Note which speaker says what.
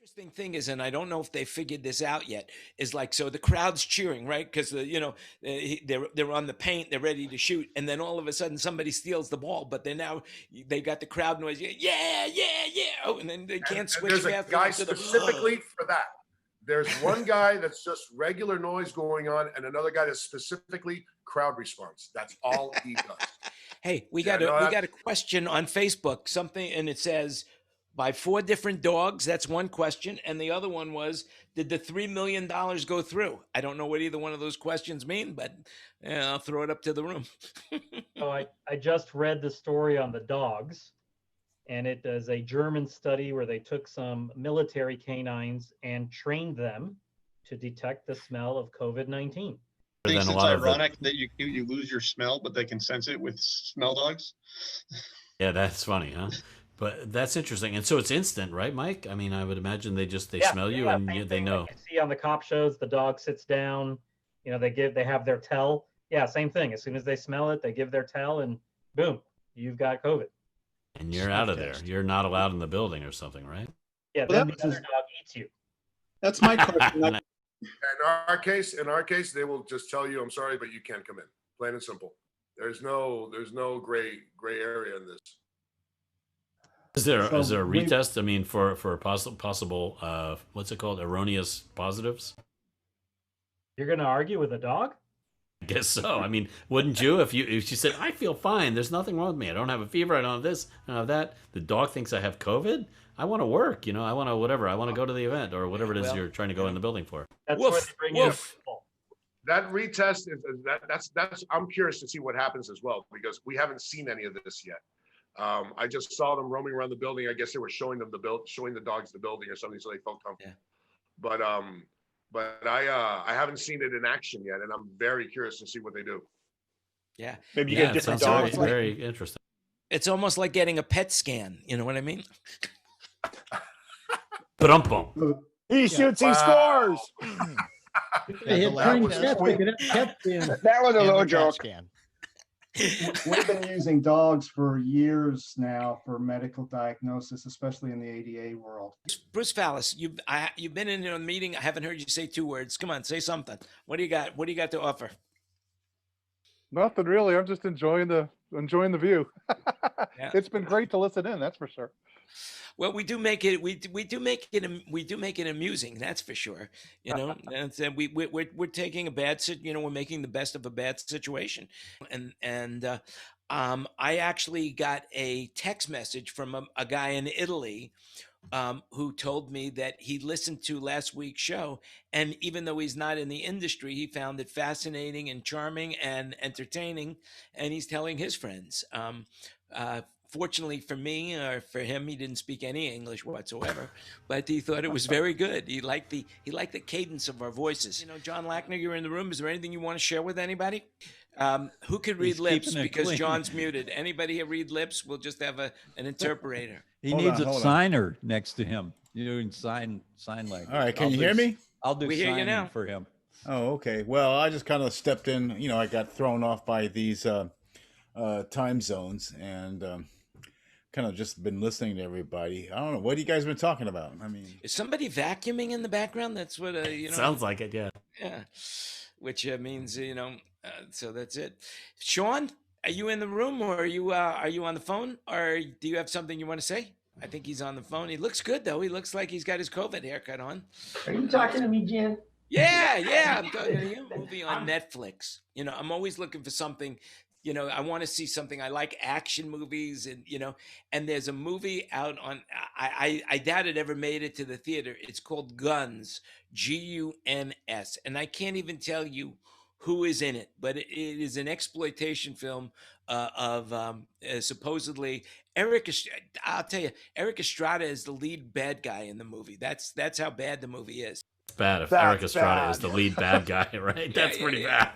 Speaker 1: Interesting thing is, and I don't know if they figured this out yet, is like, so the crowd's cheering, right? Because they're on the paint, they're ready to shoot, and then all of a sudden somebody steals the ball, but they got the crowd noise, yeah, oh, and then they can't switch
Speaker 2: There's a
Speaker 1: fast
Speaker 2: guy
Speaker 1: enough to
Speaker 2: specifically for that. There's one guy that's just regular noise going on, and another guy that's specifically crowd response. That's all he does.
Speaker 1: Hey, we got a question on Facebook, something, and it says, by 4 different dogs. That's one question. And the other one was, did the $3 million go through? I don't know what either one of those questions mean, but I'll throw it up to the room.
Speaker 3: So I just read the story on the dogs, and it is a German study where they took some military canines and trained them to detect the smell of COVID-19.
Speaker 4: I think it's ironic that you lose your smell, but they can sense it with smell dogs.
Speaker 5: Yeah, that's funny, huh? But that's interesting. And so it's instant, right, Mike? I mean, I would imagine they smell you and they know.
Speaker 3: Like you see on the cop shows, the dog sits down, they have their tell. Yeah, same thing. As soon as they smell it, they give their tell and boom, you've got COVID.
Speaker 5: And you're out of there. You're not allowed in the building or something, right?
Speaker 3: Yeah, then the other dog eats you.
Speaker 6: That's my question.
Speaker 2: In our case, they will just tell you, I'm sorry, but you can't come in. Plain and simple. There's no gray area in this.
Speaker 5: Is there a retest? I mean, for possible what's it called? Erroneous positives?
Speaker 3: You're going to argue with a dog?
Speaker 5: I guess so. I mean, wouldn't you if she said, I feel fine, there's nothing wrong with me, I don't have a fever, I don't have this, I don't have that. The dog thinks I have COVID. I want to work, I want to whatever. I want to go to the event or whatever it is you're trying to go in the building for.
Speaker 3: That's where they bring in
Speaker 2: that retest that's I'm curious to see what happens as well, because we haven't seen any of this yet. I just saw them roaming around the building. I guess they were showing the dogs the building or something, so they felt comfortable. Yeah. But I haven't seen it in action yet, and I'm very curious to see what they do.
Speaker 1: Yeah,
Speaker 6: maybe you get different dogs.
Speaker 5: Very interesting.
Speaker 1: It's almost like getting a PET scan. You know what I mean?
Speaker 5: Ba-dum-bum.
Speaker 6: He shoots, he scores.
Speaker 7: That was a little joke.
Speaker 8: We've been using dogs for years now for medical diagnosis, especially in the ADA world.
Speaker 1: Bruce Fallis, you've been in a meeting. I haven't heard you say 2 words. Come on, say something. What do you got? What do you got to offer?
Speaker 9: Nothing really. I'm just enjoying the view. Yeah. It's been great to listen in. That's for sure.
Speaker 1: Well, we do make it. We do make it amusing. That's for sure. And we're taking a bad we're making the best of a bad situation. And I actually got a text message from a guy in Italy who told me that he listened to last week's show, and even though he's not in the industry, he found it fascinating and charming and entertaining, and he's telling his friends. Fortunately for me or for him, he didn't speak any English whatsoever, but he thought it was very good. He liked the cadence of our voices. John Lackner, you're in the room. Is there anything you want to share with anybody? Who could read lips? Because John's muted. Anybody here read lips? We'll just have an interpreter.
Speaker 7: He needs a signer next to him. You're doing sign language.
Speaker 10: All right, can you hear me?
Speaker 7: I'll do
Speaker 1: signing
Speaker 7: for him.
Speaker 10: Oh, okay. Well, I just kind of stepped in. I got thrown off by these time zones and kind of just been listening to everybody. I don't know. What have you guys been talking about? I mean,
Speaker 1: is somebody vacuuming in the background? That's what
Speaker 5: sounds like it. Yeah.
Speaker 1: Yeah. Which means so that's it. Sean, are you in the room, or are you on the phone, or do you have something you want to say? I think he's on the phone. He looks good though. He looks like he's got his COVID haircut on.
Speaker 11: Are you talking to me, Jen?
Speaker 1: Yeah. I'm talking to you. Movie on Netflix. I'm always looking for something. I want to see something. I like action movies, and there's a movie out on, I doubt it ever made it to the theater. It's called Guns, Guns. And I can't even tell you who is in it, but it is an exploitation film of supposedly I'll tell you, Eric Estrada is the lead bad guy in the movie. That's how bad the movie is.
Speaker 5: It's bad if Eric Estrada is the lead bad guy, right? That's pretty bad.